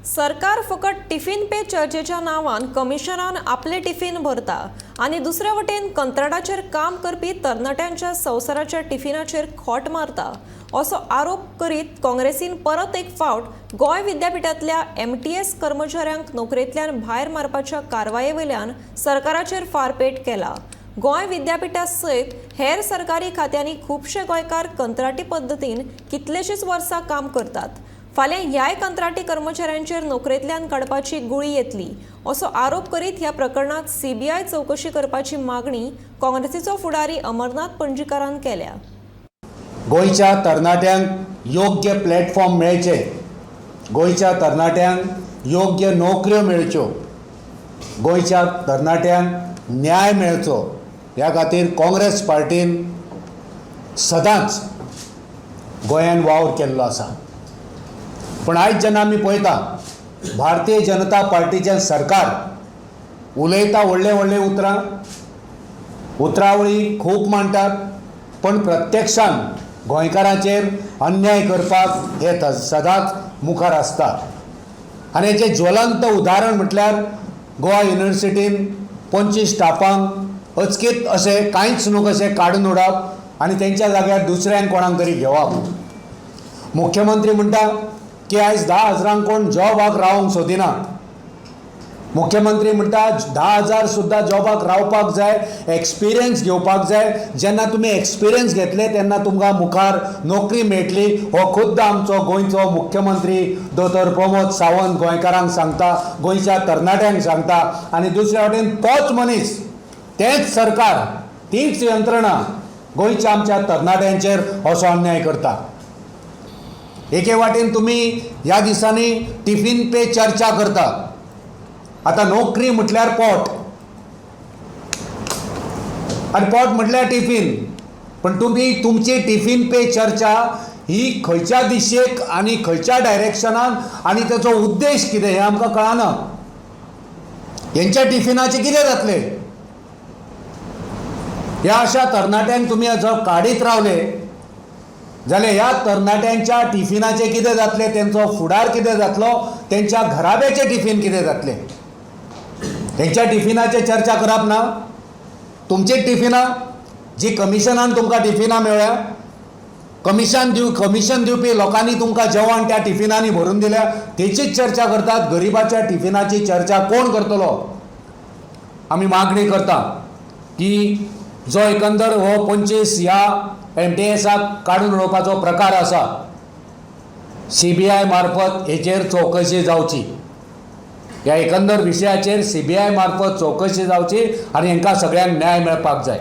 सरकार फकत टिफिन पे चर्चेच्या नावान कमिशनान आपले टिफिन भरता आणि दुसऱ्या वटेन कंत्राटाचेर काम करपी तरणाट्यांच्या संवसाराच्या टिफिनाचेर खोट मारता असो आरोप करीत काँग्रेसीन परत एक फावट गोंय विद्यापीठातल्या MTS कर्मचाऱ्यांक नोकरेंतल्यान भायर मारपाच्या कारवाये सरकाराचेर फारपेट केला। गोंय विद्यापीठा सयत हेर सरकारी खात्यांनी खूबशे गोंयकार कंत्राटी पद्दतीन कितलेशीच वर्सां काम करतात। फाल्यां ह्याय कंत्राटी कर्मचाऱ्यांचेर नोकरेंतल्यान काडपाची गुळी येतली असो आरोप करीत ह्या प्रकरणात CBI चौकशी करपाची मागणी काँग्रेसीचो फुडारी अमरनाथ पणजीकारान केल्या। गोंयच्या तरणाट्यांक योग्य प्लॅटफॉर्म मेळचे, गोंयच्या तरणाट्यांक योग्य नोकऱ्यो मेळच्यो, गोंयच्या तरणाट्यांक न्याय मेळचो ह्या खातीर काँग्रेस पार्टीन सदांच गोंयांत वावर केल्लो आसा। पण आयज जेन्ना आमी पळयता भारतीय जनता पार्टीचें सरकार उलयता व्हडले उतरावळी खूब मांडटात, पण प्रत्यक्षान गोंयकारांचेर अन्याय करपाक हे सदांच मुखार आसता। आनी हेचें ज्वलंत उदाहरण म्हटल्यार गोवा युनिवर्सिटीन 25 स्टाफांक अचकीत अशें कांयच न्हू कशें काडून उडोवप आनी तेंच्या जाग्यार दुसऱ्यांक कोणाक तरी घेवप। मुख्यमंत्री म्हणटा की आयज 10,000 कोण जॉबाक रावंक सोदिना। मुख्यमंत्री म्हणटा 10,000 सुद्दां जॉबाक रावपाक जाय, एक्सपिरियन्स घेवपाक जाय। जेन्ना तुमी एक्सपिरियन्स घेतले तेन्ना तुमकां मुखार नोकरी मेळटली। हो खुद्द आमचो गोंयचो मुख्यमंत्री दोतोर प्रमोद सावंत गोंयकारांक सांगता, गोंयच्या तरणाट्यांक सांगता। आनी दुसऱ्या वटेन तोच मनीस, तेंच सरकार, तीच यंत्रणा गोंयच्या आमच्या तरणाट्यांचेर असो अन्याय करता। एके वाटेन तुमी ह्या दिसांनी टिफिन पे चर्चा करता। आता नोकरी म्हटल्यार पोट आनी पोट म्हटल्यार टिफिन, पण तुमी तुमची टिफिन पे चर्चा ही खंयच्या दिशेक आनी खंयच्या डायरेक्शनान आनी ताचो उद्देश कितें हें आमकां कळना। हेंच्या टिफिनाचें कितें जातलें? ह्या अशा तरणाट्यांक तुमी जर काडीत रावले जाल्यार ह्या तरणाट्यांच्या टिफिनाचें कितें जातलें, तेंचो फुडार कितें जातलो, तेंच्या घराब्याचें टिफीन कितें जातलें? तेंच्या टिफिनाचेर चर्चा करप ना। तुमची टिफिनां जी कमिशनान तुमकां टिफिनां मेळ्ळ्या, कमिशन दिवपी लोकांनी तुमकां जेवण त्या टिफिनांनी भरून दिल्या, तेचीच चर्चा करतात। गरिबाच्या टिफिनाची चर्चा कोण करतलो? आमी मागणी करता की जो एकंदर हो 25 ह्या MTSाक काडून उडोवपाचो प्रकार आसा, CBI मार्फत हेचेर चौकशी जावची। ह्या एकंदर विशयाचेर CBI मार्फत चौकशी जावची आनी हांकां सगळ्यांक न्याय मेळपाक जाय।